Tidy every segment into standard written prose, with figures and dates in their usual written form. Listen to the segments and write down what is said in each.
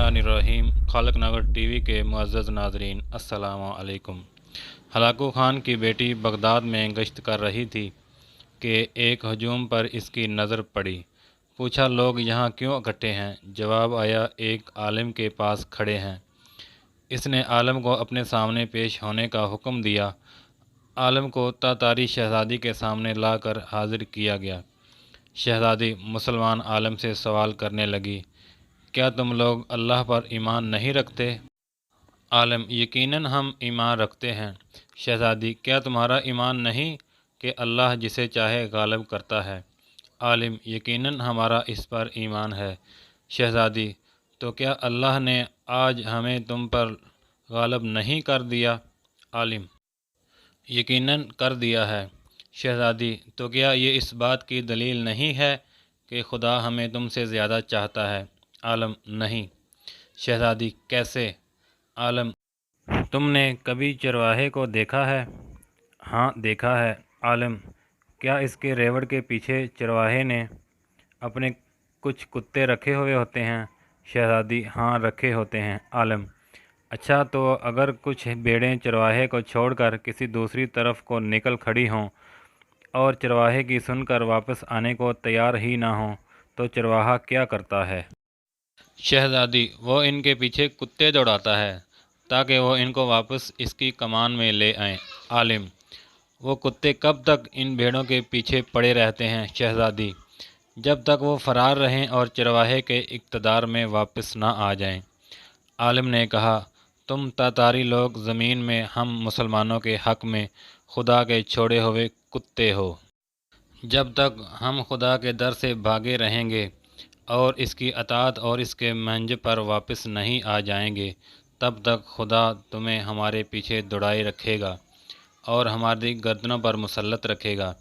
बिस्मिल्लाहिर्रहमानिर्रहीम। खालक नगर टीवी के मुअज़्ज़ज़ नाज़रीन, अस्सलामु अलैकुम। हलाकू खान की बेटी बगदाद में गश्त कर रही थी कि एक हजूम पर इसकी नज़र पड़ी। पूछा, लोग यहाँ क्यों इकट्ठे हैं? जवाब आया, एक आलिम के पास खड़े हैं। इसने आलिम को अपने सामने पेश होने का हुक्म दिया। आलिम को तातारी शहज़ादी के सामने लाकर हाजिर किया गया। शहज़ादी मुसलमान आलिम से सवाल करने लगी, क्या तुम लोग अल्लाह पर ईमान नहीं रखते? आलिम, यकीनन हम ईमान रखते हैं। शहज़ादी, क्या तुम्हारा ईमान नहीं कि अल्लाह जिसे चाहे गालिब करता है? आलिम, यकीनन हमारा इस पर ईमान है। शहज़ादी, तो क्या अल्लाह ने आज हमें तुम पर गालिब नहीं कर दिया? आलिम, यकीनन कर दिया है। शहज़ादी, तो क्या ये इस बात की दलील नहीं है कि खुदा हमें तुमसे ज़्यादा चाहता है? आलिम, नहीं। शहज़ादी, कैसे? आलिम, तुमने कभी चरवाहे को देखा है? हाँ, देखा है। आलिम, क्या इसके रेवड़ के पीछे चरवाहे ने अपने कुछ कुत्ते रखे हुए होते हैं? शहज़ादी, हाँ, रखे होते हैं। आलिम, अच्छा, तो अगर कुछ भेड़ें चरवाहे को छोड़कर किसी दूसरी तरफ को निकल खड़ी हों और चरवाहे की सुनकर वापस आने को तैयार ही ना हों, तो चरवाहा क्या करता है? शहज़ादी, वो इनके पीछे कुत्ते दौड़ाता है ताकि वो इनको वापस इसकी कमान में ले आएं। आलिम, वो कुत्ते कब तक इन भेड़ों के पीछे पड़े रहते हैं? शहज़ादी, जब तक वो फरार रहें और चरवाहे के इक़्तिदार में वापस ना आ जाएं। आलिम ने कहा, तुम तातारी लोग ज़मीन में हम मुसलमानों के हक़ में खुदा के छोड़े हुए कुत्ते हो। जब तक हम खुदा के दर से भागे रहेंगे और इसकी अताअत और इसके मंज पर वापस नहीं आ जाएंगे, तब तक खुदा तुम्हें हमारे पीछे दौड़ाए रखेगा और हमारी गर्दनों पर मुसल्लत रखेगा।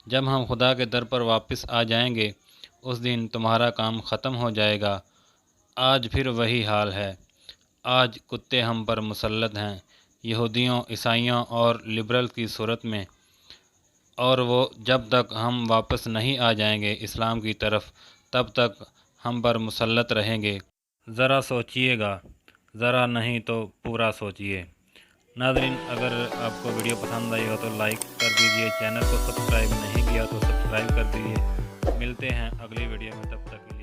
जब हम खुदा के दर पर वापस आ जाएंगे, उस दिन तुम्हारा काम ख़त्म हो जाएगा। आज फिर वही हाल है। आज कुत्ते हम पर मुसल्लत हैं, यहूदियों, ईसाइयों और लिबरल की सूरत में, और वो जब तक हम वापस नहीं आ जाएंगे इस्लाम की तरफ, तब तक हम पर मुसल्लत रहेंगे। ज़रा सोचिएगा, ज़रा नहीं तो पूरा सोचिए। नाज़रीन, अगर आपको वीडियो पसंद आई हो तो लाइक कर दीजिए। चैनल को सब्सक्राइब नहीं किया तो सब्सक्राइब कर दीजिए। मिलते हैं अगली वीडियो में, तब तक के लिए।